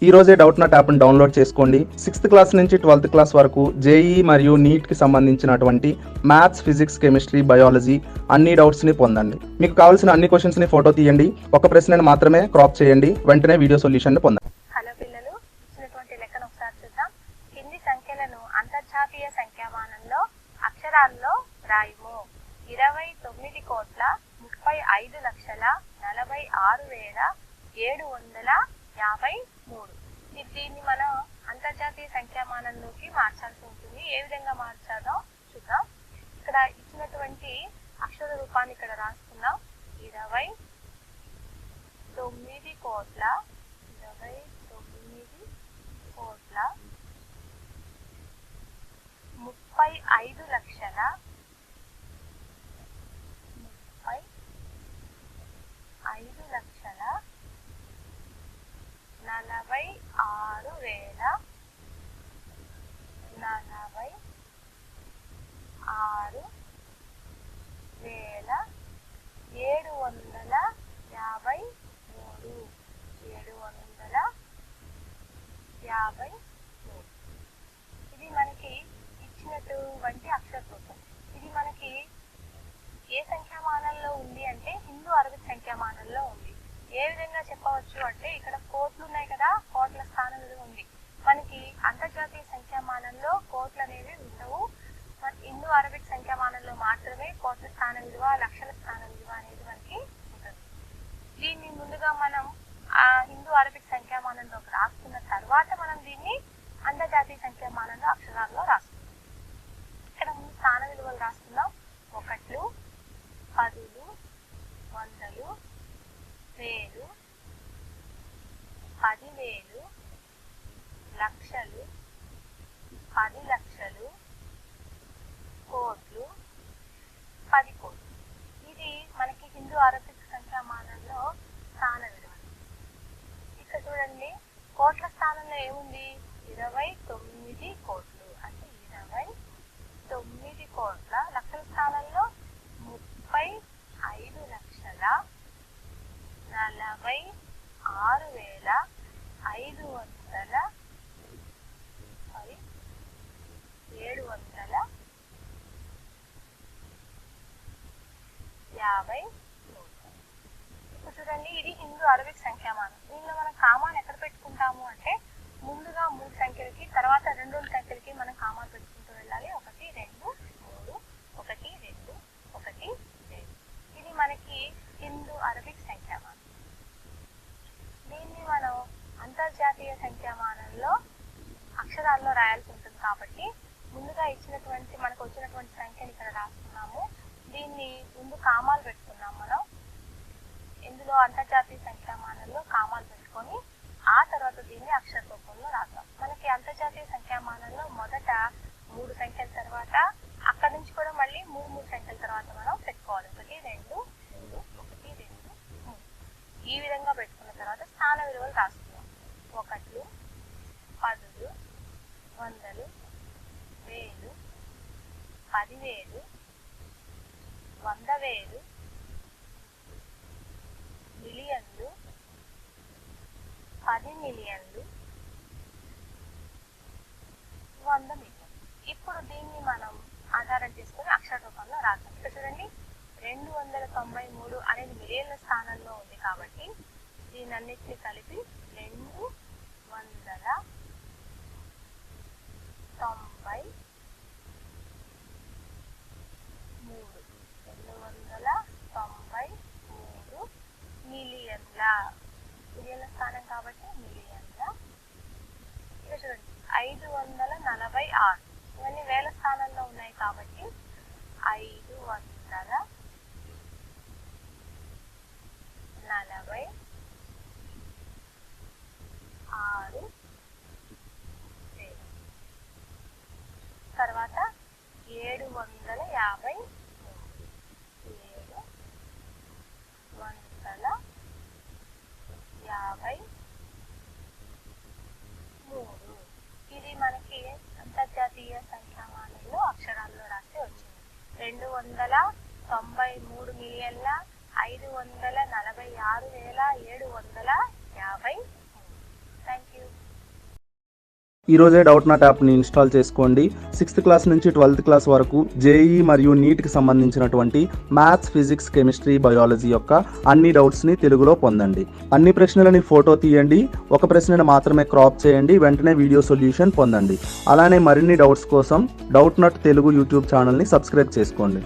ఈ రోజే doubt not యాప్ని డౌన్లోడ్ చేసుకోండి. 6th క్లాస్ నుంచి 12th క్లాస్ వరకు జేఈ మరియు నీట్కి సంబంధించినటువంటి మ్యాథ్స్, ఫిజిక్స్, కెమిస్ట్రీ, బయాలజీ అన్ని డౌట్స్ని పొందండి. మీకు కావాల్సిన అన్ని క్వశ్చన్స్ని ఫోటో తీయండి, ఒక ప్రశ్నను మాత్రమే క్రాప్ చేయండి, వెంటనే వీడియో సొల్యూషన్ పొందండి. హలో పిల్లలు, ఇచ్చినటువంటి లెక్కను ఒకసారి చూద్దాం. కింది సంఖ్యలను అంతర్జాతీయ సంఖ్యామానంలో అక్షరాల్లో రాయుము. 29,35,46,753. దీన్ని మనం అంతర్జాతీయ సంఖ్యామానంలోకి మార్చాల్సి ఉంటుంది. ఏ విధంగా మార్చాలో చూద్దాం. ఇక్కడ ఇచ్చినటువంటి అక్షర రూపాన్ని ఇక్కడ రాసుకుందాం. 35,46,753. ఇది మనకి ఇచ్చినటువంటి అక్షర రూపం. ఇది మనకి ఏ సంఖ్యామానంలో ఉంది అంటే హిందూ అరబిక్ సంఖ్యామానంలో ఉంది. ఏ విధంగా చెప్పవచ్చు అంటే ఇక్కడ కోట్లు ఉన్నాయి కదా, కోట్ల స్థానం విలువ ఉంది. మనకి అంతర్జాతీయ సంఖ్యామానంలో కోట్లు అనేవి ఉండవు. హిందూ అరబిక్ సంఖ్యామానంలో మాత్రమే కోట్ల స్థానం విలువ, లక్షల స్థానం విలువ అనేది మనకి ఉంటుంది. దీన్ని ముందుగా మనం ఆ హిందూ అరబిక్ సంఖ్యామానంలోకి రాసుకున్న తర్వాత మనం దీన్ని అంతర్జాతీయ సంఖ్యామానంలో అక్షరాల్లో రాసుకుందాం. ఇక్కడ ముందు స్థాన విలువలు రాసుకుందాం. 1, 10, 100, 1000, 10,000, లక్షలు, 10 లక్షలు, కోట్లు, 10 కోట్లు. ఇది మనకి హిందూ అరబిక్ సంఖ్యామానంలో స్థాన విలువ. ఇక్కడ చూడండి, కోట్ల స్థానంలో ఏముంది? 29 కోట్లు, అంటే 29 కోట్ల. లక్షల స్థానంలో 35,46,753. ఇప్పుడు చూడండి, ఇది హిందూ అరబిక్ సంఖ్యామానం. దీనిలో మనం కామాను ఎక్కడ పెట్టుకుంటాము అంటే ముందుగా 3 సంఖ్యలకి, తర్వాత 2 సంఖ్యలకి మనం కామాలు పెట్టుకుంటూ వెళ్ళాలి. 1, 2, 3, 1, 2, 1, 2. ఇది మనకి హిందూ అరబిక్ సంఖ్యామానం. దీన్ని మనం అంతర్జాతీయ సంఖ్యామానంలో అక్షరాల్లో రాయాల్సి ఉంటుంది. కాబట్టి ముందుగా మనకు వచ్చినటువంటి సంఖ్యని ఇక్కడ రాస్తున్నాము. దీన్ని ముందు కామాలు పెట్టుకున్నాం మనం. ఇందులో అంతర్జాతీయ సంఖ్యామానంలో కామాలు పెట్టుకొని ఆ తర్వాత దీన్ని అక్షర రూపంలో రాద్దాం. మనకి అంతర్జాతీయ సంఖ్యామానంలో మొదట 3 సంఖ్యల తర్వాత అక్కడి నుంచి కూడా మళ్ళీ 3 సంఖ్యల తర్వాత మనం పెట్టుకోవాలి. 1, 2, 3, 1, 2, 3. ఈ విధంగా పెట్టుకున్న తర్వాత స్థాన విలువలు రాస్తున్నాం. 1, 10, 100, 1000, 10,000, 100,000, మిలియన్లు, 10 మిలియన్లు, 100 మిలియన్లు. ఇప్పుడు దీన్ని మనం ఆధారం చేసుకుని అక్షర రూపంలో రాద్దాం. ఇక్కడ చూడండి, 293 అనేది మిలియన్ల స్థానంలో ఉంది కాబట్టి దీనన్నిటిని కలిపి 293 మిలియన్ల స్థానం కాబట్టి మిలియన్ల. ఇక్కడ చూడండి, 546 ఇవన్నీ వేల స్థానంలో ఉన్నాయి కాబట్టి 546,000. తర్వాత 753. ఇది మనకి అంతర్జాతీయ సంఖ్యామానంలో అక్షరాల్లో రాసి వచ్చింది. 293 మిలియన్ల 546,753. Thank you. ఈ రోజే డౌట్ నాట్ యాప్ని ఇన్స్టాల్ చేసుకోండి. 6th క్లాస్ నుంచి 12th క్లాస్ వరకు జేఈ మరియు నీట్కి సంబంధించినటువంటి మ్యాథ్స్, ఫిజిక్స్, కెమిస్ట్రీ, బయాలజీ యొక్క అన్ని డౌట్స్ని తెలుగులో పొందండి. అన్ని ప్రశ్నలని ఫోటో తీయండి, ఒక ప్రశ్నను మాత్రమే క్రాప్ చేయండి, వెంటనే వీడియో సొల్యూషన్ పొందండి. అలానే మరిన్ని డౌట్స్ కోసం డౌట్ నాట్ తెలుగు యూట్యూబ్ ఛానల్ని సబ్స్క్రైబ్ చేసుకోండి.